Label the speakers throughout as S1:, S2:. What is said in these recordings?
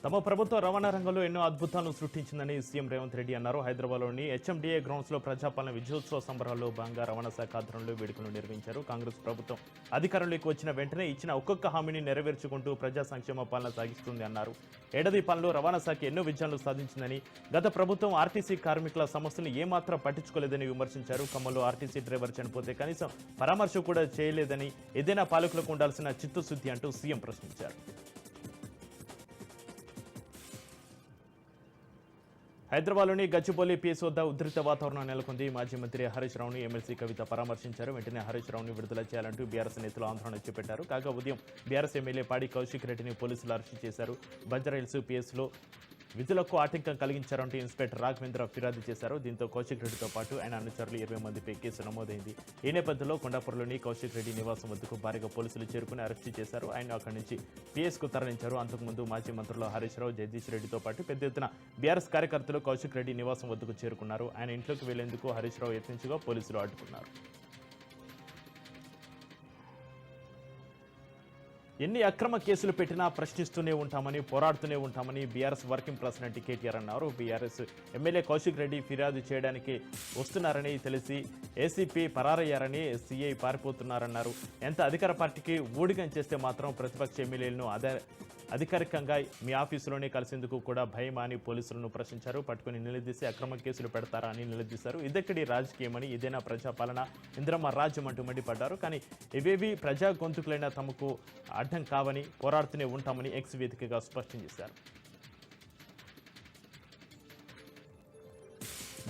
S1: తమ ప్రభుత్వం రవాణా రంగంలో ఎన్నో అద్భుతాలను సృష్టించిందని సీఎం రేవంత్ రెడ్డి అన్నారు. హైదరాబాద్లోని హెచ్ఎండిఏ గ్రౌండ్స్లో ప్రజాపాలన విజయోత్సవ సంబరాల్లో భాగంగా రవాణా శాఖ ఆధ్వర్యంలో వేడుకలు నిర్వహించారు. కాంగ్రెస్ ప్రభుత్వం అధికారంలోకి వచ్చిన వెంటనే ఇచ్చిన ఒక్కొక్క హామీని నెరవేర్చుకుంటూ ప్రజా సంక్షేమ పాలన సాగిస్తుంది అన్నారు. ఏడాది పాలనలో రవాణా శాఖ ఎన్నో విజయాలు సాధించిందని, గత ప్రభుత్వం ఆర్టీసీ కార్మికుల సమస్యను ఏమాత్రం పట్టించుకోలేదని విమర్శించారు. ఖమ్మంలో ఆర్టీసీ డ్రైవర్ చనిపోతే కనీసం పరామర్శ కూడా చేయలేదని, ఏదైనా పాలకులకు ఉండాల్సిన చిత్తశుద్ధి అంటూ సీఎం ప్రశ్నించారు. హైదరాబాద్లోని గచ్చిబౌలి పిఎస్ వద్ద ఉధృత వాతావరణం నెలకొంది. మాజీ మంత్రి హరీష్ రావును ఎమ్మెల్సీ కవిత పరామర్శించారు. వెంటనే హరీష్ రావును విడుదల చేయాలంటూ బీఆర్ఎస్ నేతలు ఆందోళన చేపట్టారు. కాగా ఉదయం బీఆర్ఎస్ ఎమ్మెల్యే పాడి కౌశిక్ రెడ్డిని పోలీసులు అరెస్టు చేశారు. బంజారాహిల్స్ పిఎస్లో విధులకు ఆటంకం కలిగించారంటూ ఇన్స్పెక్టర్ రాఘవేంద్ర ఫిర్యాదు చేశారు. దీంతో కౌశిక్ రెడ్డితో పాటు ఆయన అనుచరులు 20 మందిపై కేసు నమోదైంది. ఈ నేపథ్యంలో కొండాపూర్లోని కౌశిక్ రెడ్డి నివాసం వద్దకు భారీగా పోలీసులు చేరుకుని అరెస్టు చేశారు. ఆయన అక్కడి నుంచి పిఎస్కు తరలించారు. అంతకుముందు మాజీ మంత్రులు హరీష్ రావు, జగదీష్ రెడ్డితో పాటు పెద్ద ఎత్తున బీఆర్ఎస్ కార్యకర్తలు కౌశిక్ రెడ్డి నివాసం వద్దకు చేరుకున్నారు. ఆయన ఇంట్లోకి వెళ్లేందుకు హరీష్ రావు యత్నించగా పోలీసులు అడ్డుకున్నారు. ఎన్ని అక్రమ కేసులు పెట్టినా ప్రశ్నిస్తూనే ఉంటామని, పోరాడుతూనే ఉంటామని బీఆర్ఎస్ వర్కింగ్ ప్రెసిడెంట్ కేటీఆర్ అన్నారు. బీఆర్ఎస్ ఎమ్మెల్యే కౌశిక్ రెడ్డి ఫిర్యాదు చేయడానికి వస్తున్నారని తెలిసి ఏసీపీ పరారయ్యారని, సీఐ పారిపోతున్నారన్నారు. ఎంత అధికార పార్టీకి ఊడిగం చేస్తే మాత్రం ప్రతిపక్ష ఎమ్మెల్యేలను అధికారికంగా మీ ఆఫీసులోనే కలిసేందుకు కూడా భయమా అని పోలీసులను ప్రశ్నించారు. పట్టుకుని నిలదీసి అక్రమ కేసులు పెడతారా అని నిలదీశారు. ఇదెక్కడి రాజకీయమని, ఇదేనా ప్రజాపాలన, ఇంద్రమ్మ రాజ్యం అంటూ మండిపడ్డారు. కానీ ఇవేవి ప్రజా గొంతుకులైనా తమకు అడ్డం కావని, పోరాడుతూనే ఉంటామని ఎక్స్ వేదికగా స్పష్టం చేశారు.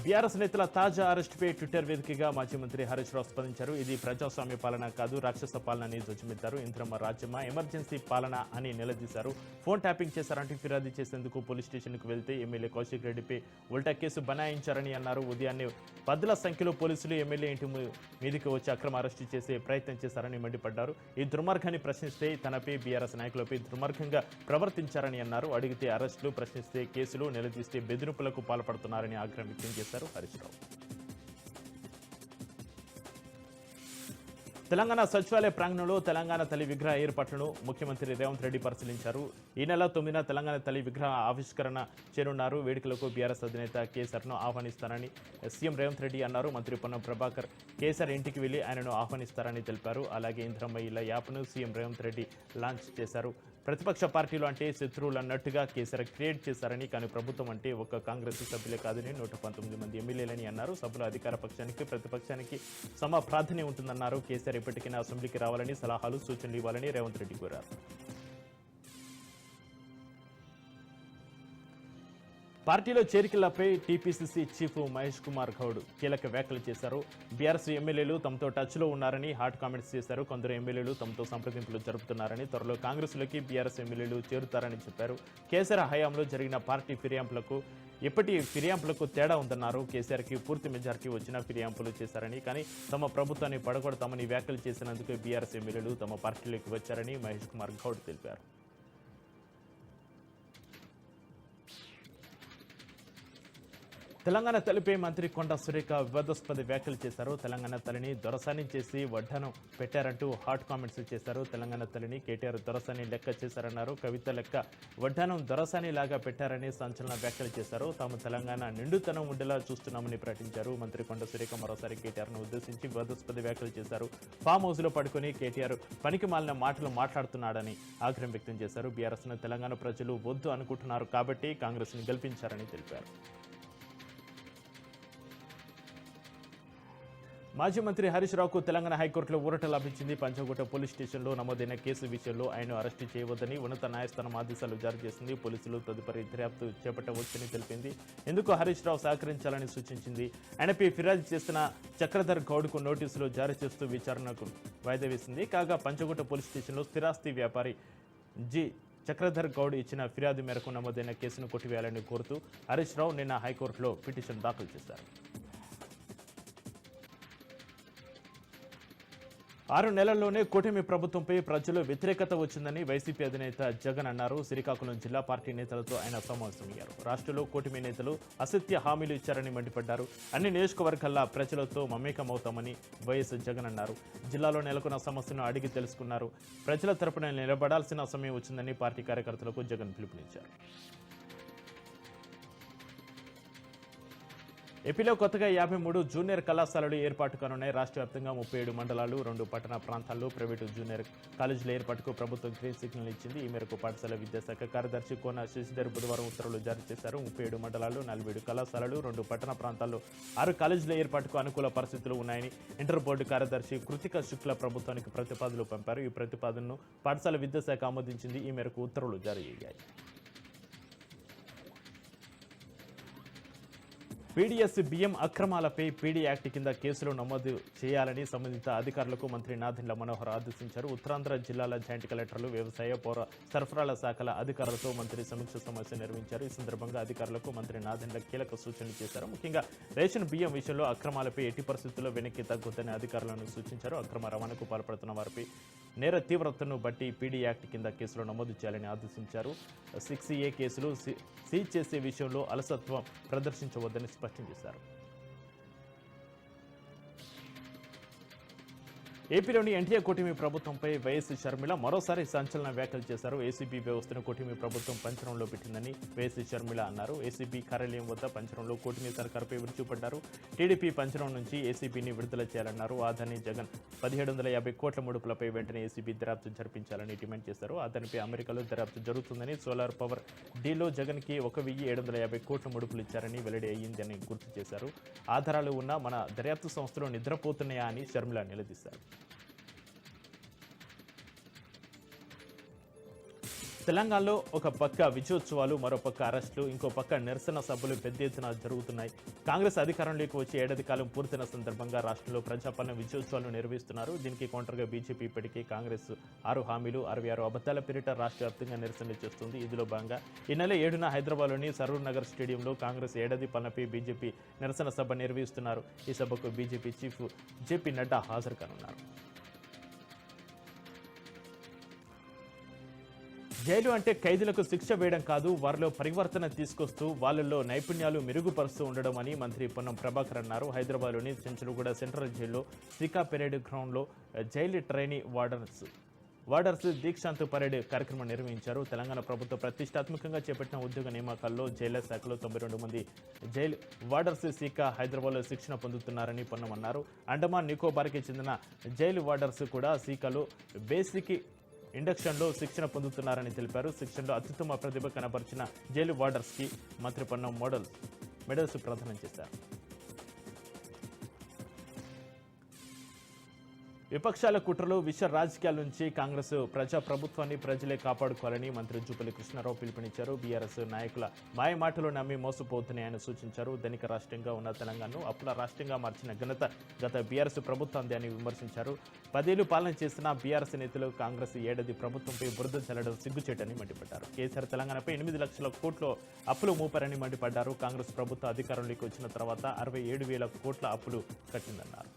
S1: బీఆర్ఎస్ నేతల తాజా అరెస్టుపై ట్విట్టర్ వేదికగా మాజీ మంత్రి హరీష్ రావు స్పందించారు. ఇది ప్రజాస్వామ్య పాలన కాదు, రాక్షస పాలన అని ధ్వజమెత్తారు. ఇంద్రమ్మ రాజ్యమా, ఎమర్జెన్సీ పాలన అని నిలదీశారు. ఫోన్ ట్యాపింగ్ చేశారంటూ ఫిర్యాదు చేసేందుకు పోలీస్ స్టేషన్కు వెళ్తే ఎమ్మెల్యే కౌశిక్ రెడ్డిపై ఉల్టా కేసు బనాయించారని అన్నారు. ఉదయాన్నే 10ల సంఖ్యలో పోలీసులు ఎమ్మెల్యే ఇంటి మీదికి వచ్చి అక్రమ అరెస్టు చేసే ప్రయత్నం చేశారని మండిపడ్డారు. ఈ దుర్మార్గాన్ని ప్రశ్నిస్తే తనపై, బీఆర్ఎస్ నాయకులపై దుర్మార్గంగా ప్రవర్తించారని అన్నారు. అడిగితే అరెస్టులు, ప్రశ్నిస్తే కేసులు, నిలదీస్తే బెదిరింపులకు పాల్పడుతున్నారని ఆగ్రహం వ్యక్తం చేశారు హరీష్ రావు. తెలంగాణ సచివాలయ ప్రాంగణంలో తెలంగాణ తల్లి విగ్రహ ఏర్పాట్లను ముఖ్యమంత్రి రేవంత్ రెడ్డి పరిశీలించారు. ఈ నెల 9న తెలంగాణ తల్లి విగ్రహ ఆవిష్కరణ చేయనున్నారు. వేడుకలకు బీఆర్ఎస్ అధినేత కేసీఆర్ను ఆహ్వానిస్తారని సీఎం రేవంత్ రెడ్డి అన్నారు. మంత్రి పొన్నం ప్రభాకర్ కేసీఆర్ ఇంటికి వెళ్లి ఆయనను ఆహ్వానిస్తారని తెలిపారు. అలాగే ఇంద్రమ్మ ఇళ్ల యాప్ను సీఎం రేవంత్ రెడ్డి లాంచ్ చేశారు. ప్రతిపక్ష పార్టీలు అంటే శత్రువులు అన్నట్టుగా కేసీఆర్ క్రియేట్ చేశారని, కానీ ప్రభుత్వం అంటే ఒక్క కాంగ్రెస్ సభ్యులే కాదని, 119 మంది ఎమ్మెల్యేలని అన్నారు. సభలో అధికార పక్షానికి, ప్రతిపక్షానికి సమ ప్రాధాన్యం ఉంటుందన్నారు. కేసీఆర్ ఇప్పటికైనా అసెంబ్లీకి రావాలని, సలహాలు, సూచనలు ఇవ్వాలని రేవంత్ రెడ్డి కోరారు. పార్టీలో చేరికలపై టీపీసీసీ చీఫ్ మహేష్ కుమార్ గౌడ్ కీలక వ్యాఖ్యలు చేశారు. బీఆర్ఎస్ ఎమ్మెల్యేలు తమతో టచ్లో ఉన్నారని హాట్ కామెంట్స్ చేశారు. కొందరు ఎమ్మెల్యేలు తమతో సంప్రదింపులు జరుపుతున్నారని, త్వరలో కాంగ్రెస్లోకి బీఆర్ఎస్ ఎమ్మెల్యేలు చేరుతారని చెప్పారు. కేసీఆర్ హయాంలో జరిగిన పార్టీ ఫిర్యాదులకు ఇప్పటి ఫిర్యాదులకు తేడా ఉందన్నారు. కేసీఆర్కి పూర్తి మెజార్టీ వచ్చిన ఫిర్యాదులు చేశారని, కానీ తమ ప్రభుత్వాన్ని పడగొడతామని వ్యాఖ్యలు చేసినందుకు బీఆర్ఎస్ ఎమ్మెల్యేలు తమ పార్టీలోకి వచ్చారని మహేష్ కుమార్ గౌడ్ తెలిపారు. తెలంగాణ తల్లిపై మంత్రి కొండా సురేఖ వివాదాస్పద వ్యాఖ్యలు చేశారు. తెలంగాణ తల్లిని దొరసాని చేసి వడ్డానం పెట్టారంటూ హాట్ కామెంట్స్ చేశారు. తెలంగాణ తల్లిని కేటీఆర్ దొరసాని లెక్క చేశారన్నారు. కవిత లెక్క వడ్డానం దొరసాని లాగా పెట్టారని సంచలన వ్యాఖ్యలు చేశారు. తాము తెలంగాణ నిండుతనం ఉండేలా చూస్తున్నామని ప్రకటించారు. మంత్రి కొండా సురేఖ మరోసారి కేటీఆర్ను ఉద్దేశించి వివాదాస్పద వ్యాఖ్యలు చేశారు. ఫామ్ హౌస్లో పడుకుని కేటీఆర్ పనికి మాలిన మాటలు మాట్లాడుతున్నాడని ఆగ్రహం వ్యక్తం చేశారు. బీఆర్ఎస్ను తెలంగాణ ప్రజలు వద్దు అనుకుంటున్నారు కాబట్టి కాంగ్రెస్ని గెలిపించారని తెలిపారు. మాజీ మంత్రి హరీష్ రావుకు తెలంగాణ హైకోర్టులో ఊరట లభించింది. పంచగుట్ట పోలీస్ స్టేషన్లో నమోదైన కేసు విషయంలో ఆయన అరెస్టు చేయవద్దని ఉన్నత న్యాయస్థానం ఆదేశాలు జారీ చేసింది. పోలీసులు తదుపరి దర్యాప్తు చేపట్టవచ్చని తెలిపింది. ఇందుకు హరీష్ రావు సహకరించాలని సూచించింది. ఆయనపై ఫిర్యాదు చేసిన చక్రధర్ గౌడ్కు నోటీసులు జారీ చేస్తూ విచారణకు వాయిదా వేసింది. కాగా పంచగుట్ట పోలీస్ స్టేషన్లో స్థిరాస్తి వ్యాపారి చక్రధర్ గౌడ్ ఇచ్చిన ఫిర్యాదు మేరకు నమోదైన కేసును కొట్టివేయాలని కోరుతూ హరీష్ రావు నిన్న హైకోర్టులో పిటిషన్ దాఖలు చేశారు. 6 నెలల్లోనే కూటమి ప్రభుత్వంపై ప్రజలు వ్యతిరేకత వచ్చిందని వైసీపీ అధినేత జగన్ అన్నారు. శ్రీకాకుళం జిల్లా పార్టీ నేతలతో ఆయన సమావేశమయ్యారు. రాష్ట్రంలో కూటమి నేతలు అసత్య హామీలు ఇచ్చారని మండిపడ్డారు. అన్ని నియోజకవర్గాల్లో ప్రజలతో మమేకమవుతామని వైఎస్ జగన్ అన్నారు. జిల్లాలో నెలకొన్న సమస్యను అడిగి తెలుసుకున్నారు. ప్రజల తరపున నిలబడాల్సిన సమయం వచ్చిందని పార్టీ కార్యకర్తలకు జగన్ పిలుపునిచ్చారు. ఏపీలో కొత్తగా 53 జూనియర్ కళాశాలలు ఏర్పాటు కానున్నాయి. రాష్ట్ర వ్యాప్తంగా 37 మండలాలు, 2 పట్టణ ప్రాంతాల్లో ప్రైవేటు జూనియర్ కాలేజీల ఏర్పాటుకు ప్రభుత్వం గ్రీన్ సిగ్నల్ ఇచ్చింది. ఈ మేరకు పాఠశాల విద్యాశాఖ కార్యదర్శి కోన శశిధర్ బుధవారం ఉత్తర్వులు జారీ చేశారు. 37 మండలాలు, 47 కళాశాలలు, 2 పట్టణ ప్రాంతాల్లో 6 కాలేజీల ఏర్పాటుకు అనుకూల పరిస్థితులు ఉన్నాయని ఇంటర్ బోర్డు కార్యదర్శి కృతిక శుక్ల ప్రభుత్వానికి ప్రతిపాదనలు పంపారు. ఈ ప్రతిపాదనను పాఠశాల విద్యాశాఖ ఆమోదించింది. ఈ మేరకు ఉత్తర్వులు జారీ అయ్యాయి. పీడీఎస్ బియ్యం అక్రమాలపై పీడీ యాక్ట్ కింద కేసులు నమోదు చేయాలని సంబంధిత అధికారులకు మంత్రి నాదెండ్ల మనోహర్ ఆదేశించారు. ఉత్తరాంధ్ర జిల్లాల జాయింట్ కలెక్టర్లు, వ్యవసాయ, పౌర సరఫరాల శాఖల అధికారులతో మంత్రి సమీక్ష సమావేశం నిర్వహించారు. ఈ సందర్భంగా అధికారులకు మంత్రి నాదెండ్ల కీలక సూచనలు చేశారు. ముఖ్యంగా రేషన్ బియ్యం విషయంలో అక్రమాలపై ఎట్టి పరిస్థితుల్లో వెనక్కి తగ్గొద్దని అధికారులను సూచించారు. అక్రమ రవాణాకు పాల్పడుతున్న వారిపై నేర తీవ్రతను బట్టి పీడీ యాక్ట్ కింద కేసులు నమోదు చేయాలని ఆదేశించారు. 6A కేసులు సీజ్ చేసే విషయంలో అలసత్వం ప్రదర్శించవద్దని స్పష్టం చేశారు. ఏపీలోని ఎన్టీఏ కూటమి ప్రభుత్వంపై వైఎస్ షర్మిల మరోసారి సంచలన వ్యాఖ్యలు చేశారు. ఏసీబీ వ్యవస్థను కూటమి ప్రభుత్వం పంచరంలో పెట్టిందని వైఎస్ షర్మిల అన్నారు. ఏసీబీ కార్యాలయం వద్ద పంచరంలో కూటమి సర్కారుపై విరుచుపడ్డారు. టీడీపీ పంచరం నుంచి ఏసీబీని విడుదల చేయాలన్నారు. ఆదాని జగన్ 1750 కోట్ల ముడుపులపై వెంటనే ఏసీబీ దర్యాప్తు జరిపించాలని డిమాండ్ చేశారు. ఆదానిపై అమెరికాలో దర్యాప్తు జరుగుతుందని, సోలార్ పవర్ డీలో జగన్కి 1750 కోట్ల ముడుపులు ఇచ్చారని వెల్లడి అయ్యిందని గుర్తు చేశారు. ఆధారాలు ఉన్న మన దర్యాప్తు సంస్థలు నిద్రపోతున్నాయా అని షర్మిల నిలదీశారు. తెలంగాణలో ఒక పక్క విజయోత్సవాలు, మరో పక్క అరెస్టులు, ఇంకో పక్క నిరసన సభలు పెద్ద ఎత్తున జరుగుతున్నాయి. కాంగ్రెస్ అధికారంలోకి వచ్చి ఏడాది కాలం పూర్తయిన సందర్భంగా రాష్ట్రంలో ప్రజాపాలన విజయోత్సవాలు నిర్వహిస్తున్నారు. దీనికి కౌంటర్గా బీజేపీ ఇప్పటికే కాంగ్రెస్ 6 హామీలు, 66 అబద్దాల పేరిట రాష్ట్ర వ్యాప్తంగా నిరసనలు చేస్తుంది. ఇందులో భాగంగా ఈ నెల 7న హైదరాబాద్లోని సరూర్ నగర్ స్టేడియంలో కాంగ్రెస్ ఏడాది పాలనపై బీజేపీ నిరసన సభ నిర్వహిస్తున్నారు. ఈ సభకు బీజేపీ చీఫ్ జేపీ నడ్డా హాజరు కానున్నారు. జైలు అంటే ఖైదీలకు శిక్ష వేయడం కాదు, వారిలో పరివర్తన తీసుకొస్తూ వాళ్ళల్లో నైపుణ్యాలు మెరుగుపరుస్తూ ఉండడం అని మంత్రి పొన్నం ప్రభాకర్ అన్నారు. హైదరాబాద్లోని చెంచులగూడ సెంట్రల్ జైల్లో సికా పెరేడ్ గ్రౌండ్లో jail trainee warders Dikshant parade కార్యక్రమం నిర్వహించారు. తెలంగాణ ప్రభుత్వం ప్రతిష్టాత్మకంగా చేపట్టిన ఉద్యోగ నియామకాల్లో జైళ్ల శాఖలో 92 మంది జైలు వార్డర్స్ సీకా హైదరాబాద్లో శిక్షణ పొందుతున్నారని పొన్నం అన్నారు. అండమాన్ నికోబార్కి చెందిన జైలు వార్డర్స్ కూడా సీకాలో బేసిక్ ఇండక్షన్లో శిక్షణ పొందుతున్నారని తెలిపారు. శిక్షణలో అత్యుత్తమ ప్రతిభ కనబరిచిన జైలు వార్డర్స్కి మంత్రి పొన్నం మెడల్స్ ప్రదానం చేశారు. విపక్షాల కుట్రలు, విష రాజకీయాల నుంచి కాంగ్రెస్ ప్రభుత్వాన్ని ప్రజలే కాపాడుకోవాలని మంత్రి జూపల్లి కృష్ణారావు పిలుపునిచ్చారు. బీఆర్ఎస్ నాయకుల మాయ మాటలు నమ్మి మోసపోతున్నాయని సూచించారు. ధనిక రాష్ట్రంగా ఉన్న తెలంగాణను అప్పుల రాష్ట్రంగా మార్చిన ఘనత గత బీఆర్ఎస్ ప్రభుత్వందే అని విమర్శించారు. 10 ఏళ్లు పాలన చేసిన బీఆర్ఎస్ నేతలు కాంగ్రెస్ ఏడాది ప్రభుత్వంపై బురద చల్లడం సిగ్గుచేటని మండిపడ్డారు. కేసీఆర్ తెలంగాణపై 8 లక్షల కోట్ల అప్పులు మోపారని మండిపడ్డారు. కాంగ్రెస్ ప్రభుత్వం అధికారంలోకి వచ్చిన తర్వాత 67,000 కోట్ల అప్పులు కట్టిందన్నారు.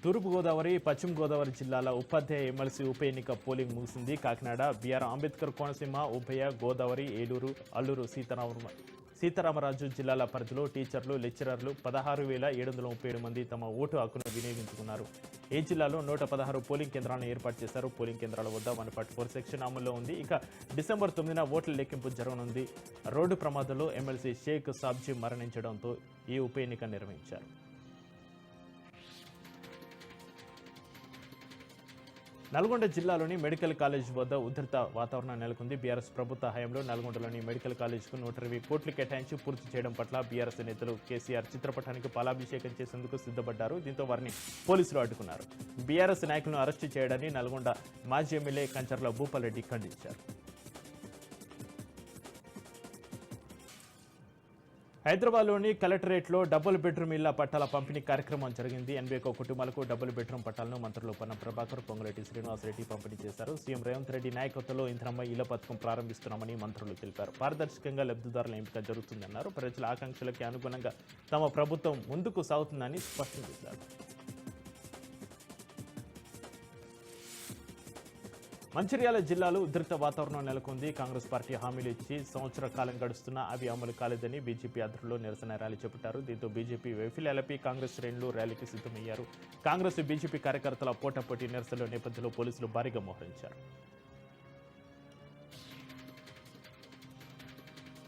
S1: తూర్పుగోదావరి, పశ్చిమ గోదావరి జిల్లాల ఉపాధ్యాయ ఎమ్మెల్సీ ఉప ఎన్నిక పోలింగ్ ముగిసింది. కాకినాడ, బీఆర్ అంబేద్కర్ కోనసీమ, ఉభయ గోదావరి, ఏలూరు, అల్లూరు సీతారామరాజు జిల్లాల పరిధిలో టీచర్లు, లెక్చరర్లు 16,737 మంది తమ ఓటు హక్కును వినియోగించుకున్నారు. ఈ జిల్లాలో 116 పోలింగ్ కేంద్రాలను ఏర్పాటు చేశారు. పోలింగ్ కేంద్రాల వద్ద 144 సెక్షన్ అమల్లో ఉంది. ఇక డిసెంబర్ 9న ఓట్ల లెక్కింపు జరగనుంది. రోడ్డు ప్రమాదంలో ఎమ్మెల్సీ షేక్ సాబ్జీ మరణించడంతో ఈ ఉప ఎన్నిక నిర్వహించారు. నల్గొండ జిల్లాలోని మెడికల్ కాలేజ్ వద్ద ఉధృత వాతావరణం నెలకొంది. బీఆర్ఎస్ ప్రభుత్వ హయాంలో నల్గొండలోని మెడికల్ కాలేజ్కు 120 కోట్లు కేటాయించి పూర్తి చేయడం పట్ల బీఆర్ఎస్ నేతలు కేసీఆర్ చిత్రపటానికి పాలాభిషేకం చేసేందుకు సిద్ధపడ్డారు. దీంతో వారిని పోలీసులు అడ్డుకున్నారు. బీఆర్ఎస్ నాయకులను అరెస్టు చేయడాన్ని నల్గొండ మాజీ ఎమ్మెల్యే కంచర్ల భూపాల్రెడ్డి ఖండించారు. హైదరాబాద్లోని కలెక్టరేట్లో డబుల్ బెడ్రూమ్ ఇళ్ల పట్టాల పంపిణీ కార్యక్రమం జరిగింది. 81 కుటుంబాలకు డబుల్ బెడ్రూమ్ పట్టాలను మంత్రులు పొన్నం ప్రభాకర్, పొంగులేటి శ్రీనివాసరెడ్డి పంపిణీ చేశారు. సీఎం రేవంత్ రెడ్డి నాయకత్వంలో ఇందిరమ్మ ఇళ్ల పథకం ప్రారంభిస్తున్నామని మంత్రులు తెలిపారు. పారదర్శకంగా లబ్ధిదారుల ఎంపిక జరుగుతుందన్నారు. ప్రజల ఆకాంక్షలకి అనుగుణంగా తమ ప్రభుత్వం ముందుకు సాగుతుందని స్పష్టం చేశారు. మంచిర్యాల జిల్లాలో ఉధృత వాతావరణం నెలకొంది. కాంగ్రెస్ పార్టీ హామీలు ఇచ్చి సంవత్సర కాలం గడుస్తున్నా అవి అమలు కాలేదని బీజేపీ ఆధ్వర్యంలో నిరసన ర్యాలీ చేపట్టారు. దీంతో బీజేపీ వైఫల్యాలపై కాంగ్రెస్ శ్రేణులు ర్యాలీకి సిద్ధమయ్యారు. కాంగ్రెస్ బీజేపీ కార్యకర్తల పోటాపోటీ నిరసనల నేపథ్యంలో పోలీసులు భారీగా మోహరించారు.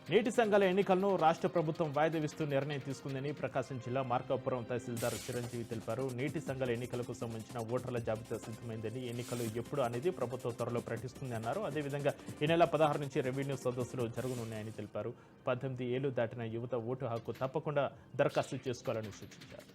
S1: నీటి సంఘాల ఎన్నికలను రాష్ట్ర ప్రభుత్వం వాయిదా వేస్తూ నిర్ణయం తీసుకుందని ప్రకాశం జిల్లా మార్కాపురం తహసీల్దార్ చిరంజీవి తెలిపారు. నీటి సంఘాల ఎన్నికలకు సంబంధించిన ఓటర్ల జాబితా సిద్ధమైందని, ఎన్నికలు ఎప్పుడు అనేది ప్రభుత్వం త్వరలో ప్రకటిస్తుంది అన్నారు. అదేవిధంగా ఈ నెల 16 నుంచి రెవెన్యూ సదస్సులు జరగనున్నాయని తెలిపారు. 18 ఏళ్లు దాటిన యువత ఓటు హక్కు తప్పకుండా దరఖాస్తు చేసుకోవాలని సూచించారు.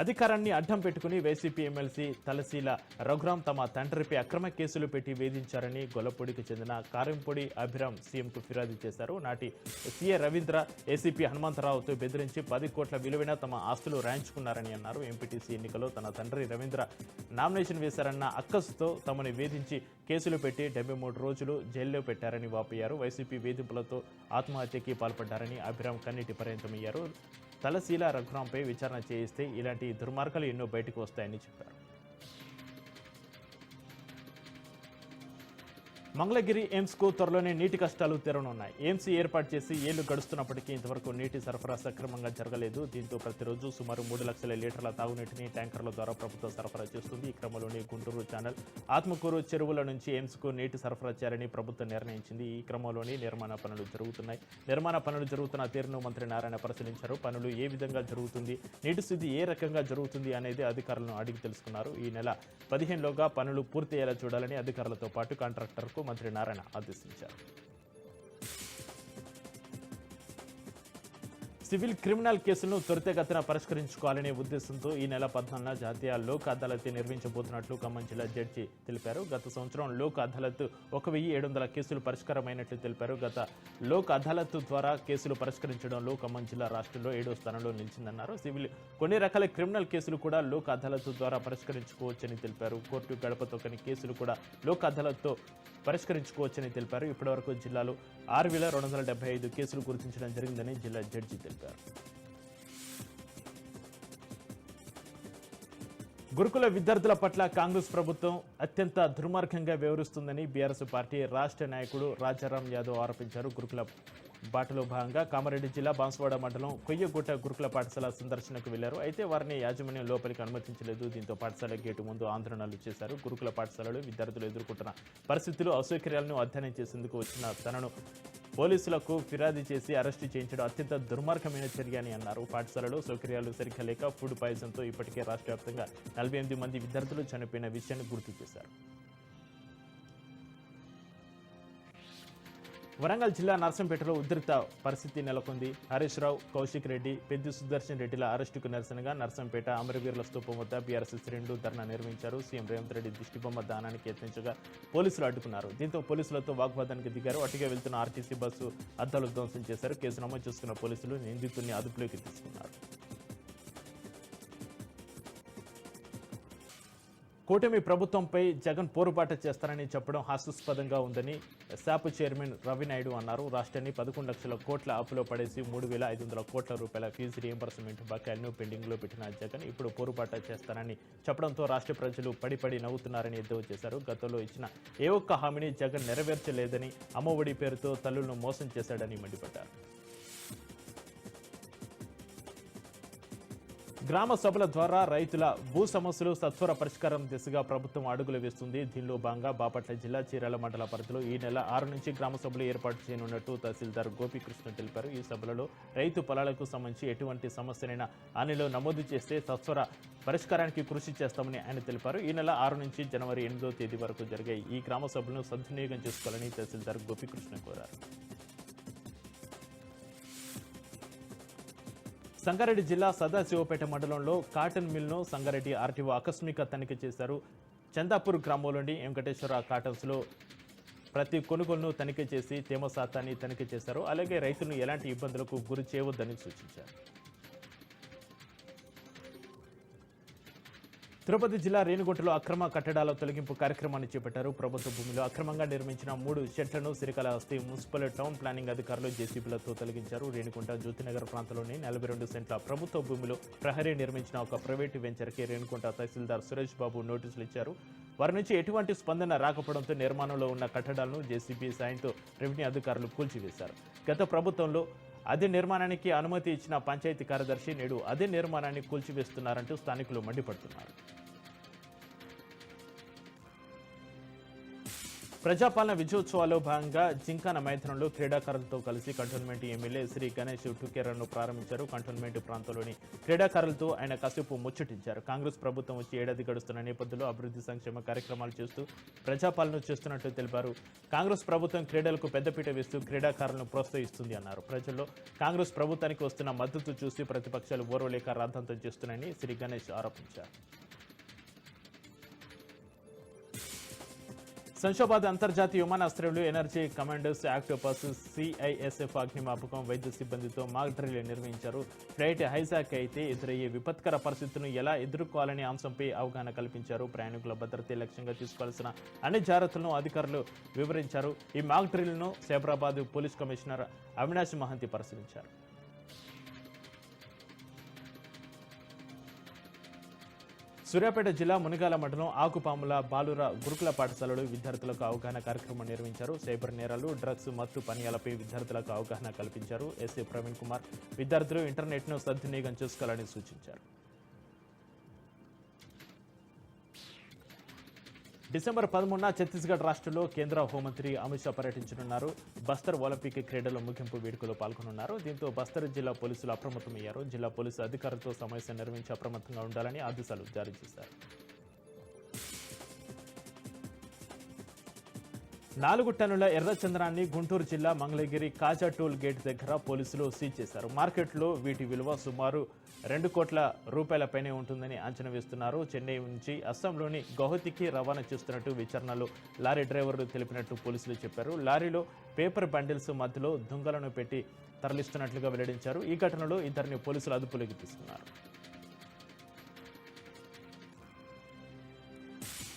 S1: అధికారాన్ని అడ్డం పెట్టుకుని వైసీపీ ఎమ్మెల్సీ తలశీల రఘురాం తమ తండ్రిపై అక్రమ కేసులు పెట్టి వేధించారని గొల్లపూడికి చెందిన కారింపొడి అభిరామ్ సీఎంకు ఫిర్యాదు చేశారు. నాటి సీఏ రవీంద్ర ఏసీపీ హనుమంతరావుతో బెదిరించి 10 కోట్ల విలువైన తమ ఆస్తులు రాయించుకున్నారని అన్నారు. ఎంపీటీసీ ఎన్నికలో తన తండ్రి రవీంద్ర నామినేషన్ వేశారన్న అక్కసుతో తమని వేధించి కేసులు పెట్టి 73 రోజులు జైల్లో పెట్టారని వాపోయారు. వైసీపీ వేధింపులతో ఆత్మహత్యకి పాల్పడ్డారని అభిరామ్ కన్నీటి పర్యంతమయ్యారు. తలశీల రఘురాంపై విచారణ చేయిస్తే ఇలాంటి దుర్మార్గాలు ఎన్నో బయటకు వస్తాయని చెప్పారు. మంగళగిరి ఎయిమ్స్కు త్వరలోనే నీటి కష్టాలు తీరనున్నాయి. ఎయిమ్స్ ఏర్పాటు చేసి ఏళ్లు గడుస్తున్నప్పటికీ ఇంతవరకు నీటి సరఫరా సక్రమంగా జరగలేదు. దీంతో ప్రతిరోజు సుమారు 3 లక్షల లీటర్ల తాగునీటిని ట్యాంకర్ల ద్వారా ప్రభుత్వం సరఫరా చేస్తుంది. ఈ క్రమంలోనే గుంటూరు ఛానల్, ఆత్మకూరు చెరువుల నుంచి ఎయిమ్స్కు నీటి సరఫరా చేయాలని ప్రభుత్వం నిర్ణయించింది. ఈ క్రమంలోనే నిర్మాణ పనులు జరుగుతున్నాయి. నిర్మాణ పనులు జరుగుతున్న తీరును మంత్రి నారాయణ పరిశీలించారు. పనులు ఏ విధంగా జరుగుతుంది, నీటి శుద్ధి ఏ రకంగా జరుగుతుంది అనేది అధికారులను అడిగి తెలుసుకున్నారు. ఈ నెల 15లోగా పనులు పూర్తయ్యేలా చూడాలని అధికారులతో పాటు కాంట్రాక్టర్కు మంత్రి నారాయణ ఆదేశించారు. సివిల్ క్రిమినల్ కేసులను త్వరితగతిన పరిష్కరించుకోవాలనే ఉద్దేశంతో ఈ నెల 14న జాతీయ లోక్ అదాలత్ నిర్వహించబోతున్నట్లు ఖమ్మం జిల్లా జడ్జి తెలిపారు. గత సంవత్సరం లోక్ అదాలత్ 1700 కేసులు పరిష్కారమైనట్లు తెలిపారు. గత లోక్ అదాలత్ ద్వారా కేసులు పరిష్కరించడంలో ఖమ్మం జిల్లా రాష్ట్రంలో 7వ స్థానంలో నిలిచిందన్నారు. సివిల్ కొన్ని రకాల క్రిమినల్ కేసులు కూడా లోక్ అదాలత్ ద్వారా పరిష్కరించుకోవచ్చని తెలిపారు. కోర్టు గడప తొక్కని కేసులు కూడా లోక్ అదాలత్తో పరిష్కరించుకోవచ్చని తెలిపారు. ఇప్పటివరకు జిల్లాలో 6275 కేసులు గుర్తించడం జరిగిందని జిల్లా జడ్జి తెలిపారు. గురుకుల విద్యార్థుల పట్ల కాంగ్రెస్ ప్రభుత్వం అత్యంత దుర్మార్గంగా వ్యవహరిస్తుందని బీఆర్ఎస్ పార్టీ రాష్ట్ర నాయకుడు రాజారాం యాదవ్ ఆరోపించారు. గురుకుల బాటలో భాగంగా కామారెడ్డి జిల్లా బాన్సువాడ మండలం కొయ్యగుట్ట గురుకుల పాఠశాల సందర్శనకు వెళ్లారు. అయితే వారిని యాజమాన్యం లోపలికి అనుమతించలేదు. దీంతో పాఠశాల గేటు ముందు ఆందోళనలు చేశారు. గురుకుల పాఠశాలలో విద్యార్థులు ఎదుర్కొంటున్న పరిస్థితులు, అసౌకర్యాలను అధ్యయనం చేసేందుకు వచ్చిన తనను పోలీసులకు ఫిర్యాదు చేసి అరెస్టు చేయించడం అత్యంత దుర్మార్గమైన చర్య అని అన్నారు. పాఠశాలలో సౌకర్యాలు సరిగ్గా లేక ఫుడ్ పాయిజన్తో ఇప్పటికే రాష్ట్ర వ్యాప్తంగా 48 మంది విద్యార్థులు చనిపోయిన విషయాన్ని గుర్తు చేశారు. వరంగల్ జిల్లా నర్సంపేటలో ఉద్రిక్త పరిస్థితి నెలకొంది. హరీష్ రావు, కౌశిక్ రెడ్డి, పెద్ది సుదర్శన్ రెడ్డిల అరెస్టుకు నిరసనగా నర్సంపేట అమరవీరుల స్తూపం వద్ద బీఆర్ఎస్ శ్రేణులు ధర్నా నిర్వహించారు. సీఎం రేవంత్ రెడ్డి దిష్టిబొమ్మ దానానికి యత్నించగా పోలీసులు అడ్డుకున్నారు. దీంతో పోలీసులతో వాగ్వాదానికి దిగారు. అటుగా వెళ్తున్న ఆర్టీసీ బస్సు అద్దాలు ధ్వంసం చేశారు. కేసు నమోదు చేసుకున్న పోలీసులు నిందితుడిని అదుపులోకి తీసుకున్నారు. కూటమి ప్రభుత్వంపై జగన్ పోరుబాట చేస్తారని చెప్పడం హాస్యాస్పదంగా ఉందని శాప్ చైర్మన్ రవినాయుడు అన్నారు. రాష్ట్రాన్ని 11 లక్షల కోట్ల అప్పులో పడేసి 3500 కోట్ల రూపాయల ఫీజు రియంబర్స్మెంట్ బకాయిలను పెండింగ్లో పెట్టిన జగన్ ఇప్పుడు పోరుబాట చేస్తారని చెప్పడంతో రాష్ట్ర ప్రజలు పడి నవ్వుతున్నారని ఎద్దేవా చేశారు. గతంలో ఇచ్చిన ఏ ఒక్క హామీని జగన్ నెరవేర్చలేదని, అమ్మఒడి పేరుతో తల్లులను మోసం చేశాడని మండిపడ్డారు. గ్రామ సభల ద్వారా రైతుల భూ సమస్యలు సత్వర పరిష్కారం దిశగా ప్రభుత్వం అడుగులు వేస్తుంది. దీనిలో భాగంగా బాపట్ల జిల్లా చీరాల మండల పరిధిలో ఈ నెల 6 నుంచి గ్రామ సభలు ఏర్పాటు చేయనున్నట్టు తహసీల్దార్ గోపీకృష్ణ తెలిపారు. ఈ సభలలో రైతు పొలాలకు సంబంధించి ఎటువంటి సమస్యనైనా ఆనిలో నమోదు చేస్తే సత్వర పరిష్కారానికి కృషి చేస్తామని ఆయన తెలిపారు. ఈ నెల 6 నుంచి జనవరి 8వ తేదీ వరకు జరిగే ఈ గ్రామ సభలను సద్వినియోగం చేసుకోవాలని తహసీల్దార్ గోపీకృష్ణ కోరారు. సంగారెడ్డి జిల్లా సదాశివపేట మండలంలో కాటన్ మిల్ను సంగారెడ్డి ఆర్టీఓ ఆకస్మిక తనిఖీ చేశారు. చందాపూర్ గ్రామంలోని వెంకటేశ్వర కాటన్స్లో ప్రతి కొనుగోలును తనిఖీ చేసి తేమ శాతాన్ని తనిఖీ చేశారు. అలాగే రైతులను ఎలాంటి ఇబ్బందులకు గురి చేయవద్దని సూచించారు. తిరుపతి జిల్లా రేణిగుంటలో అక్రమ కట్టడాల తొలగింపు కార్యక్రమాన్ని చేపట్టారు. ప్రభుత్వ భూమిలో అక్రమంగా నిర్మించిన 3 షెడ్లను శ్రీకాళహస్తి మున్సిపల్ టౌన్ ప్లానింగ్ అధికారులు జేసీబీలతో తొలగించారు. రేణిగుంట జ్యోతినగర్ ప్రాంతంలోని 42 సెంట్ల ప్రభుత్వ భూమిలో ప్రహరీ నిర్మించిన ఒక ప్రైవేటు వెంచర్కి రేణిగుంట తహసీల్దార్ సురేష్ బాబు నోటీసులు ఇచ్చారు. వారి నుంచి ఎటువంటి స్పందన రాకపోవడంతో నిర్మాణంలో ఉన్న కట్టడాలను జేసీబీ సాయంతో రెవెన్యూ అధికారులు కూల్చివేశారు. గత ప్రభుత్వంలో అదే నిర్మాణానికి అనుమతి ఇచ్చిన పంచాయతీ కార్యదర్శి నేడు అదే నిర్మాణాన్ని కూల్చివేస్తున్నారంటూ స్థానికులు మండిపడుతున్నారు. ప్రజాపాలన విజయోత్సవాల్లో భాగంగా జింకాన మైదానంలో క్రీడాకారులతో కలిసి కంటోన్మెంట్ ఎమ్మెల్యే శ్రీ గణేష్ టుకేరన్ను ప్రారంభించారు. కంటోన్మెంట్ ప్రాంతంలోని క్రీడాకారులతో ఆయన కాసేపు ముచ్చటించారు. కాంగ్రెస్ ప్రభుత్వం వచ్చి ఏడాది గడుస్తున్న నేపథ్యంలో అభివృద్ధి సంక్షేమ కార్యక్రమాలు చేస్తూ ప్రజాపాలన చేస్తున్నట్లు తెలిపారు. కాంగ్రెస్ ప్రభుత్వం క్రీడలకు పెద్దపీట వేస్తూ క్రీడాకారులను ప్రోత్సహిస్తుంది అన్నారు. ప్రజల్లో కాంగ్రెస్ ప్రభుత్వానికి వస్తున్న మద్దతు చూసి ప్రతిపక్షాలు ఓర్వలేక రాద్ధాంతం చేస్తున్నాయని శ్రీ గణేష్ ఆరోపించారు. శంషాబాద్ అంతర్జాతీయ విమానాశ్రయంలో ఎనర్జీ కమాండర్స్ ఆక్టోపస్ సిఐఎస్ఎఫ్ అగ్నిమాపకం వైద్య సిబ్బందితో మాక్ డ్రిల్ నిర్వహించారు. ఫ్లైట్ హైజాక్ అయితే ఎదురయ్యే విపత్కర పరిస్థితులను ఎలా ఎదుర్కోవాలనే అంశంపై అవగాహన కల్పించారు. ప్రయాణికుల భద్రతే లక్ష్యంగా తీసుకోవాల్సిన అన్ని జాగ్రత్తలను అధికారులు వివరించారు. ఈ మాక్ డ్రిల్ను సైబరాబాద్ పోలీస్ కమిషనర్ అవినాష్ మహంతి పరిశీలించారు. సూర్యాపేట జిల్లా మునిగాల మండలం ఆకుపాముల బాలుర గురుకుల పాఠశాలలో విద్యార్థులకు అవగాహన కార్యక్రమం నిర్వహించారు. సైబర్ నేరాలు, డ్రగ్స్, మత్తు పానీయాలపై విద్యార్థులకు అవగాహన కల్పించారు. ఎస్ఏ ప్రవీణ్ కుమార్ విద్యార్థులు ఇంటర్నెట్ను సద్వినియోగం చేసుకోవాలని సూచించారు. డిసెంబర్ 13న ఛత్తీస్గఢ్ రాష్ట్రంలో కేంద్ర హోంమంత్రి అమిత్ షా పర్యటించనున్నారు. బస్తర్ ఒలింపిక్ క్రీడల ముగింపు వేడుకలో పాల్గొనున్నారు. దీంతో బస్తర్ జిల్లా పోలీసులు అప్రమత్తమయ్యారు. జిల్లా పోలీసు అధికారులతో సమావేశం నిర్వహించి అప్రమత్తంగా ఉండాలని ఆదేశాలు జారీ చేశారు. 4 టన్నుల ఎర్రచందనాన్ని గుంటూరు జిల్లా మంగళగిరి కాజా టోల్ గేట్ దగ్గర పోలీసులు సీజ్ చేశారు. మార్కెట్లో వీటి విలువ సుమారు 2 కోట్ల రూపాయలపైనే ఉంటుందని అంచనా వేస్తున్నారు. చెన్నై నుంచి అస్సాంలోని గౌహతికి రవాణా చేస్తున్నట్టు విచారణలో లారీ డ్రైవర్లు తెలిపినట్టు పోలీసులు చెప్పారు. లారీలో పేపర్ బండిల్స్ మధ్యలో దుంగలను పెట్టి తరలిస్తున్నట్లుగా వెల్లడించారు. ఈ ఘటనలో ఇద్దరిని పోలీసులు అదుపులోకి తీసుకున్నారు.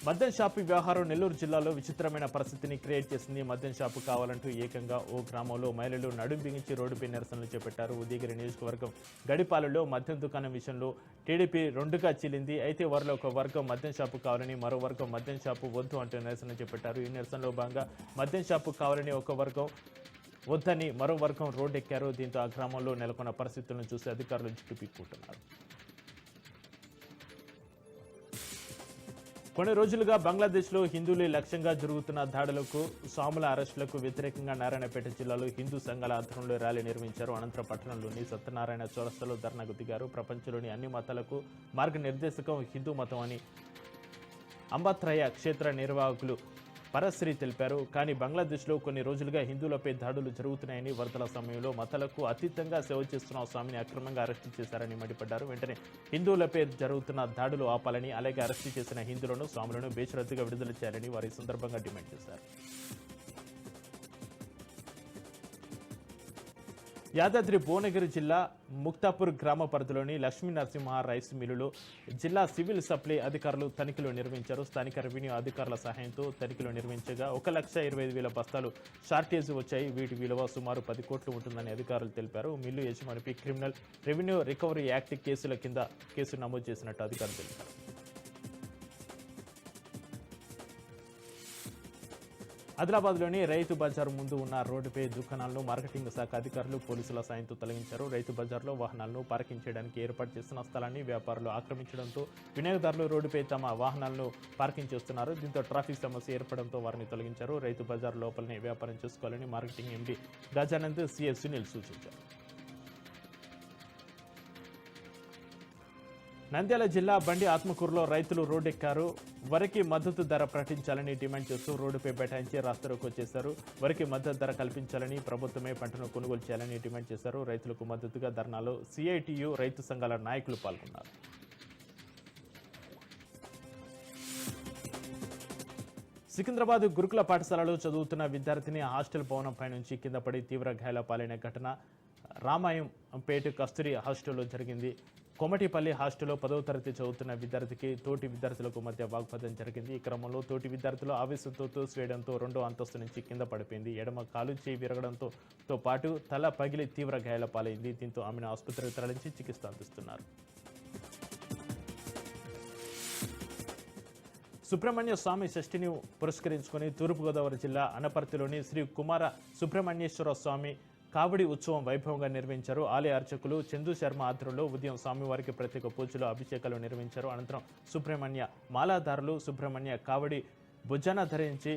S1: మద్యం షాపు వ్యవహారం నెల్లూరు జిల్లాలో విచిత్రమైన పరిస్థితిని క్రియేట్ చేసింది. మద్యం షాపు కావాలంటూ ఏకంగా ఓ గ్రామంలో మహిళలు నడుం బిగించి రోడ్డుపై నిరసనలు చేపట్టారు. ఉదయగిరి నియోజకవర్గం గడిపాలలో మద్యం దుకాణం విషయంలో టీడీపీ 2గా చీలింది. అయితే వారిలో ఒక వర్గం మద్యం షాపు కావాలని, మరో వర్గం మద్యం షాపు వద్దు అంటూ నిరసన చేపట్టారు. ఈ నిరసనలో భాగంగా మద్యం షాపు కావాలని ఒక వర్గం, వద్దని మరో వర్గం రోడ్డెక్కారు. దీంతో ఆ గ్రామంలో నెలకొన్న పరిస్థితులను చూసి అధికారులు జుట్టు పీక్కుంటున్నారు. కొన్ని రోజులుగా బంగ్లాదేశ్లో హిందువులే లక్ష్యంగా జరుగుతున్న దాడులకు, స్వాముల అరెస్టులకు వ్యతిరేకంగా నారాయణపేట జిల్లాలో హిందూ సంఘాల ఆధ్వర్యంలో ర్యాలీ నిర్వహించారు. అనంతరం పట్టణంలోని సత్యనారాయణ చౌరస్తాలో ధర్నాకు దిగారు. ప్రపంచంలోని అన్ని మతాలకు మార్గనిర్దేశకం హిందూ మతం అని అంబత్రయ క్షేత్ర నిర్వాహకులు పరశ్రీ తెలిపారు. కానీ బంగ్లాదేశ్లో కొన్ని రోజులుగా హిందువులపై దాడులు జరుగుతున్నాయని, వరదల సమయంలో మతాలకు అతీతంగా సేవ చేస్తున్న స్వామిని అక్రమంగా అరెస్టు చేశారని మండిపడ్డారు. వెంటనే హిందువులపై జరుగుతున్న దాడులు ఆపాలని, అలాగే అరెస్టు చేసిన హిందువులను, స్వాములను బేషరతుగా విడుదల చేయాలని వారి సందర్భంగా డిమాండ్ చేశారు. యాదాద్రి భువనగిరి జిల్లా ముక్తాపూర్ గ్రామ పరిధిలోని లక్ష్మీ నరసింహ రైస్ మిల్లులో జిల్లా సివిల్ సప్లై అధికారులు తనిఖీలు నిర్వహించారు. స్థానిక రెవెన్యూ అధికారుల సహాయంతో తనిఖీలు నిర్వహించగా 1,25,000 బస్తాలు షార్టేజ్ వచ్చాయి. వీటి విలువ సుమారు 10 కోట్లు ఉంటుందని అధికారులు తెలిపారు. మిల్లు యజమానిపై క్రిమినల్ రెవెన్యూ రికవరీ యాక్ట్ కేసుల కింద కేసు నమోదు చేసినట్టు అధికారులు తెలిపారు. ఆదిలాబాద్లోని రైతు బజార్ ముందు ఉన్న రోడ్డుపై దుకాణాలను మార్కెటింగ్ శాఖ అధికారులు పోలీసుల సాయంతో తొలగించారు. రైతు బజార్లో వాహనాలను పార్కింగ్ చేయడానికి ఏర్పాటు చేసిన స్థలాన్ని వ్యాపారులు ఆక్రమించడంతో వినియోగదారులు రోడ్డుపై తమ వాహనాలను పార్కింగ్ చేస్తున్నారు. దీంతో ట్రాఫిక్ సమస్య ఏర్పడంతో వారిని తొలగించారు. రైతు బజార్ లోపలనే వ్యాపారం చేసుకోవాలని marketing MD Gajanand, CS Sunil సూచించారు. నంద్యాల జిల్లా బండి ఆత్మకూరులో రైతులు రోడ్డెక్కారు. వరికి మద్దతు ధర ప్రకటించాలని డిమాండ్ చేస్తూ రోడ్డుపై బైఠాయించి రాస్తారోకో చేశారు. వరికి మద్దతు ధర కల్పించాలని, ప్రభుత్వమే పంటను కొనుగోలు చేయాలని డిమాండ్ చేశారు. రైతులకు మద్దతుగా ధర్నాలో సిఐటియు, రైతు సంఘాల నాయకులు పాల్గొన్నారు. సికింద్రాబాద్ గురుకుల పాఠశాలలో చదువుతున్న విద్యార్థిని హాస్టల్ భవనంపై నుంచి కింద పడి తీవ్ర గాయాల పాలైన ఘటన రామాయంపేట కస్తూరి హాస్టల్లో జరిగింది. కొమటిపల్లి హాస్టల్లో 10వ తరగతి చదువుతున్న విద్యార్థికి తోటి విద్యార్థులకు మధ్య వాగ్వాదం జరిగింది. ఈ క్రమంలో తోటి విద్యార్థులు ఆవేశంతో తోసివేయడంతో 2వ అంతస్తు నుంచి కింద పడిపోయింది. ఎడమ కాలు చేయి విరగడంతో పాటు తల పగిలి తీవ్ర గాయాల పాలైంది. దీంతో ఆమెను ఆసుపత్రికి తరలించి చికిత్స అందిస్తున్నారు. సుబ్రహ్మణ్య స్వామి షష్ఠిని పురస్కరించుకుని తూర్పుగోదావరి జిల్లా అనపర్తిలోని శ్రీ కుమార సుబ్రహ్మణ్యేశ్వర స్వామి కావడి ఉత్సవం వైభవంగా నిర్వహించారు. ఆలయ అర్చకులు చందు శర్మ ఆధ్వర్యంలో ఉదయం స్వామివారికి ప్రత్యేక పూజలు అభిషేకాలు నిర్వహించారు. అనంతరం సుబ్రహ్మణ్య మాలాధారులు సుబ్రహ్మణ్య కావడి భుజాన ధరించి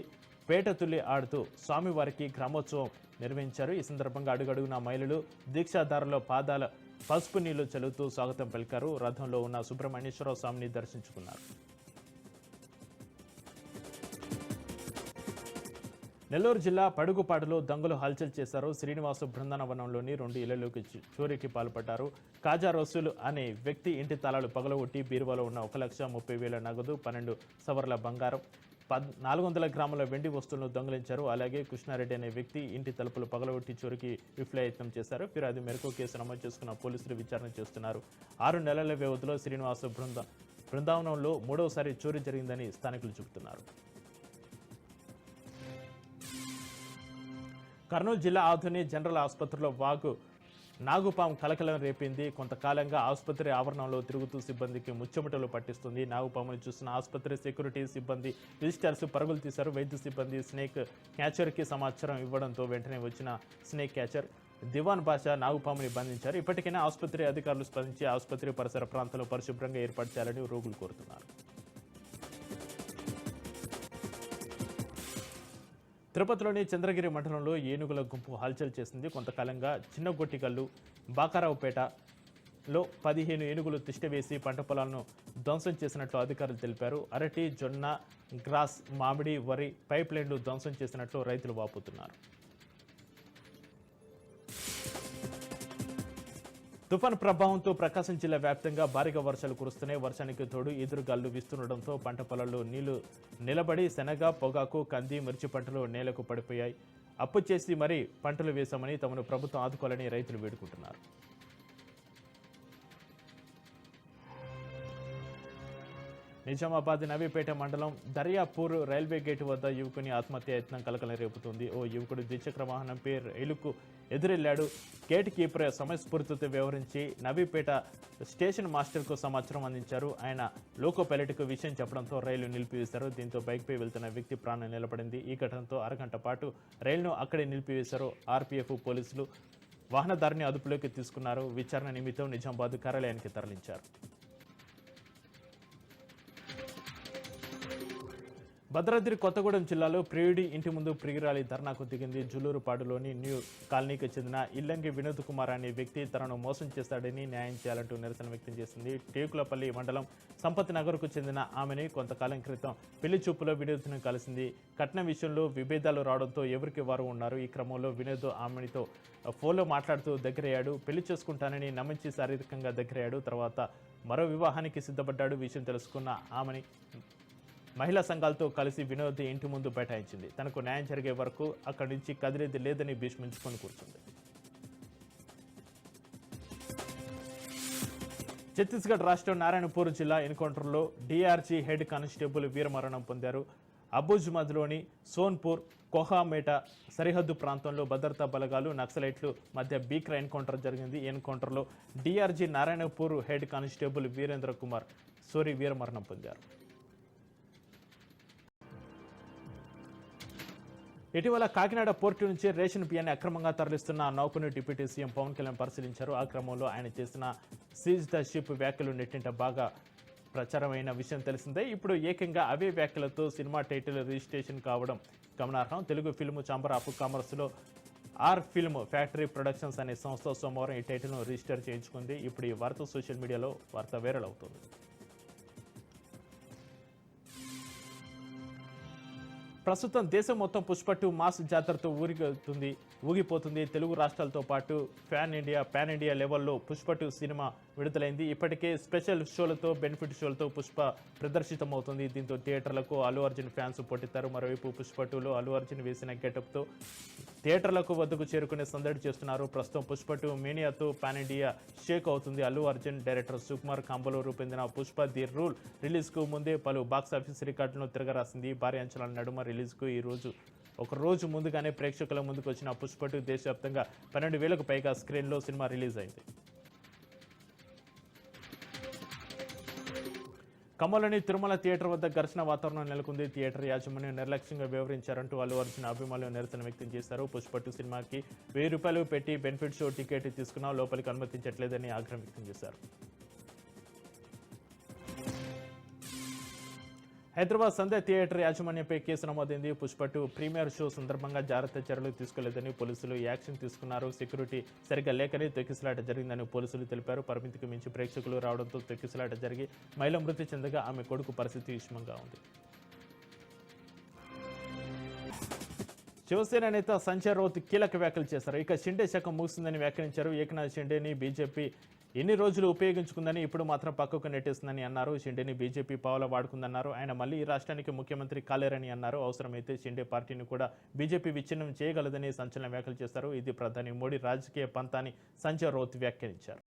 S1: పేటతుల్లి ఆడుతూ స్వామివారికి గ్రామోత్సవం నిర్వహించారు. ఈ సందర్భంగా అడుగడుగున మహిళలు దీక్షాదారుల పాదాల పసుపు నీళ్లు చల్లుతూ స్వాగతం పలికారు. రథంలో ఉన్న సుబ్రహ్మణ్యేశ్వర స్వామిని దర్శించుకున్నారు. నెల్లూరు జిల్లా పడుగుపాడులో దొంగలు హల్చల్ చేశారు. శ్రీనివాసు బృందావనంలోని 2 ఇళ్లలోకి చోరీకి పాల్పడ్డారు. కాజా రసూలు అనే వ్యక్తి ఇంటి తాళాలు పగలగొట్టి బీరువాలో ఉన్న 1,30,000 నగదు, 12 సవర్ల బంగారం, 400 గ్రాముల వెండి వస్తువులను దొంగిలించారు. అలాగే కృష్ణారెడ్డి అనే వ్యక్తి ఇంటి తలుపులు పగలగొట్టి చోరీకి విఫలయత్నం చేశారు. ఫిర్యాదు మేరకు కేసు నమోదు చేసుకున్న పోలీసులు విచారణ చేస్తున్నారు. 6 నెలల వ్యవధిలో శ్రీనివాసు బృందావనంలో 3వసారి చోరీ జరిగిందని స్థానికులు చెబుతున్నారు. కర్నూలు జిల్లా ఆధుని జనరల్ ఆసుపత్రిలో నాగుపాము కలకలం రేపింది. కొంతకాలంగా ఆసుపత్రి ఆవరణంలో తిరుగుతూ సిబ్బందికి ముచ్చెమటలు పట్టిస్తుంది. నాగుపామును చూసిన ఆసుపత్రి సెక్యూరిటీ సిబ్బంది, విజిటర్స్ పరుగులు తీశారు. వైద్య సిబ్బంది స్నేక్ క్యాచర్కి సమాచారం ఇవ్వడంతో వెంటనే వచ్చిన స్నేక్ క్యాచర్ దివాన్ బాషా నాగుపాముని బంధించారు. ఇప్పటికైనా ఆసుపత్రి అధికారులు స్పందించి ఆసుపత్రి పరిసర ప్రాంతాల్లో పరిశుభ్రంగా ఏర్పాటు చేయాలని రోగులు కోరుతున్నారు. తిరుపతిలోని చంద్రగిరి మండలంలో ఏనుగుల గుంపు హల్చల్ చేసింది. కొంతకాలంగా చిన్నగొట్టికల్లు బాకారావుపేటలో 15 ఏనుగులు తిష్టవేసి పంట పొలాలను ధ్వంసం చేసినట్లు అధికారులు తెలిపారు. అరటి, జొన్న, గ్రాస్, మామిడి, వరి పైప్ లైన్లు ధ్వంసం చేసినట్లు రైతులు వాపోతున్నారు. తుఫాను ప్రభావంతో ప్రకాశం జిల్లా వ్యాప్తంగా భారీగా వర్షాలు కురుస్తున్నాయి. వర్షానికి తోడు ఎదురుగాలు వీస్తుండటంతో పంట పొలాల్లో నీళ్లు నిలబడి శనగ, పొగాకు, కంది, మిర్చి పంటలు నేలకు పడిపోయాయి. అప్పు చేసి మరీ పంటలు వేశామని తమను ప్రభుత్వం ఆదుకోవాలని రైతులు వేడుకుంటున్నారు. నిజామాబాద్ నవీపేట మండలం దర్యాపూర్ రైల్వే గేటు వద్ద యువకుని ఆత్మహత్య యత్నం కలకలం రేపుతుంది. ఓ యువకుడు ద్విచక్ర వాహనంపై రైలుకు ఎదురెళ్లాడు. గేట్ కీపర్ సమయస్ఫూర్తితో వ్యవహరించి నవీపేట స్టేషన్ మాస్టర్కు సమాచారం అందించారు. ఆయన లోకో పైలట్కు విషయం చెప్పడంతో రైలు నిలిపివేశారు. దీంతో బైక్పై వెళ్తున్న వ్యక్తి ప్రాణం నిలబడింది. ఈ ఘటనతో అరగంట పాటు రైలును అక్కడే నిలిపివేశారు. ఆర్పీఎఫ్ పోలీసులు వాహనదారుని అదుపులోకి తీసుకున్నారు. విచారణ నిమిత్తం నిజామాబాద్ కార్యాలయానికి తరలించారు. భద్రాద్రి కొత్తగూడెం జిల్లాలో ప్రియుడి ఇంటి ముందు ప్రియురాలి ధర్నాకు దిగింది. జుల్లూరుపాడులోని న్యూ కాలనీకి చెందిన ఇల్లంగి వినోద్ కుమార్ అనే వ్యక్తి తనను మోసం చేశాడని న్యాయం చేయాలంటూ నిరసన వ్యక్తం చేసింది. టేకులపల్లి మండలం సంపత్ నగర్కు చెందిన ఆమెని కొంతకాలం క్రితం పెళ్లి చూపులో వినోద్ను కలిసింది. కట్నం విషయంలో విభేదాలు రావడంతో ఎవరికి వారు ఉన్నారు. ఈ క్రమంలో వినోద్ ఆమెనితో ఫోన్లో మాట్లాడుతూ దగ్గరయ్యాడు. పెళ్లి చేసుకుంటానని నమ్మించి శారీరకంగా దగ్గరయ్యాడు. తర్వాత మరో వివాహానికి సిద్ధపడ్డాడు. విషయం తెలుసుకున్న ఆమెని మహిళా సంఘాలతో కలిసి వినోద్ ఇంటి ముందు బైఠాయించింది. తనకు న్యాయం జరిగే వరకు అక్కడి నుంచి కదిలేది లేదని భీష్మించుకొని కూర్చుంది. ఛత్తీస్గఢ్ రాష్ట్రం నారాయణపూర్ జిల్లా ఎన్కౌంటర్లో డీఆర్జీ హెడ్ కానిస్టేబుల్ వీరమరణం పొందారు. అబుజ్మద్లోని సోన్పూర్ కోహామేట సరిహద్దు ప్రాంతంలో భద్రతా బలగాలు నక్సలైట్లు మధ్య భీకర ఎన్కౌంటర్ జరిగింది. ఈ ఎన్కౌంటర్లో DRG Narayanpur head constable Virendra Kumar Sori వీరమరణం పొందారు. ఇటీవల కాకినాడ పోర్టు నుంచి రేషన్ బియ్యాన్ని అక్రమంగా తరలిస్తున్న నౌకను డిప్యూటీ సీఎం పవన్ కళ్యాణ్ పరిశీలించారు. ఆ క్రమంలో ఆయన చేసిన సీజ్ ద షిప్ వ్యాఖ్యలు నెట్టింట బాగా ప్రచారమైన విషయం తెలిసిందే. ఇప్పుడు ఏకంగా అవే వ్యాఖ్యలతో సినిమా టైటిల్ రిజిస్ట్రేషన్ కావడం గమనార్హం. తెలుగు ఫిల్మ్ ఛాంబర్ ఆఫ్ కామర్స్లో ఆర్ ఫిల్మ్ ఫ్యాక్టరీ ప్రొడక్షన్స్ అనే సంస్థ సోమవారం ఈ టైటిల్ను రిజిస్టర్ చేయించుకుంది. ఇప్పుడు ఈ వార్త సోషల్ మీడియాలో వార్త వైరల్ అవుతుంది. ప్రస్తుతం దేశం మొత్తం పుష్ప 2 మాస్ జాతరతో ఊగిపోతుంది. తెలుగు రాష్ట్రాలతో పాటు పాన్ ఇండియా లెవెల్లో పుష్ప 2 సినిమా విడుదలైంది. ఇప్పటికే స్పెషల్ షోలతో బెనిఫిట్ షోలతో పుష్ప ప్రదర్శితమవుతుంది. దీంతో థియేటర్లకు అల్లు అర్జున్ ఫ్యాన్స్ పోటెత్తారు. మరోవైపు పుష్ప 2లో అల్లు అర్జున్ వేసిన గెటప్తో థియేటర్లకు వద్దకు చేరుకునే సందడి చేస్తున్నారు. ప్రస్తుతం పుష్ప 2 మేనియాతో పాన్ ఇండియా షేక్ అవుతుంది. అల్లు అర్జున్, డైరెక్టర్ సుకుమార్ కాంబోలో రూపొందిన పుష్ప ది రూల్ రిలీజ్కు ముందే పలు బాక్సాఫీస్ రికార్డులను తిరగరాసింది. భారీ అంచనాల నడుమ రిలీజ్కు ఒక రోజు ముందుగానే ప్రేక్షకుల ముందుకు వచ్చిన పుష్ప 2 దేశవ్యాప్తంగా 12,000కు పైగా స్క్రీన్లో సినిమా రిలీజ్ అయింది. ఖమ్మంలోని తిరుమల థియేటర్ వద్ద ఘర్షణ వాతావరణం నెలకొంది. థియేటర్ యాజమాన్యం నిర్లక్ష్యంగా వ్యవహరించారంటూ అల్లు అర్జున్ అభిమానులు నిరసన వ్యక్తం చేశారు. పుష్ప 2 సినిమాకి ₹1000 పెట్టి బెనిఫిట్ షో టికెట్ తీసుకున్నా లోపలికి అనుమతించట్లేదని ఆగ్రహం వ్యక్తం చేశారు. హైదరాబాద్ సంధ్య థియేటర్ యాజమాన్యంపై కేసు నమోదైంది. పుష్ప 2 ప్రీమియర్ షో సందర్భంగా జాగ్రత్త చర్యలు తీసుకోలేదని పోలీసులు యాక్షన్ తీసుకున్నారు. సెక్యూరిటీ సరిగ్గా లేకనే తొక్కిసలాట జరిగిందని పోలీసులు తెలిపారు. పరిమితికి మించి ప్రేక్షకులు రావడంతో తొక్కిసలాట జరిగి మహిళ మృతి చెందగా ఆమె కొడుకు పరిస్థితి విషమంగా ఉంది. శివసేన నేత సంజయ్ రౌత్ కీలక వ్యాఖ్యలు చేశారు. ఇక షిండే శకం ముగిసిందని వ్యాఖ్యానించారు. ఏకనాథ్ షిండేని బీజేపీ ఎన్ని రోజులు ఉపయోగించుకుందని ఇప్పుడు మాత్రం పక్కకు నెట్టేస్తుందని అన్నారు. షిండేని బీజేపీ పావులా వాడుకుందన్నారు. ఆయన మళ్ళీ ఈ రాష్ట్రానికి ముఖ్యమంత్రి కాలేరని అన్నారు. అవసరమైతే షిండే పార్టీని కూడా బీజేపీ విచ్ఛిన్నం చేయగలదని సంచలన వ్యాఖ్యలు చేశారు. ఇది ప్రధాని మోడీ రాజకీయ పంతాని సంజయ్ రౌత్ వ్యాఖ్యానించారు.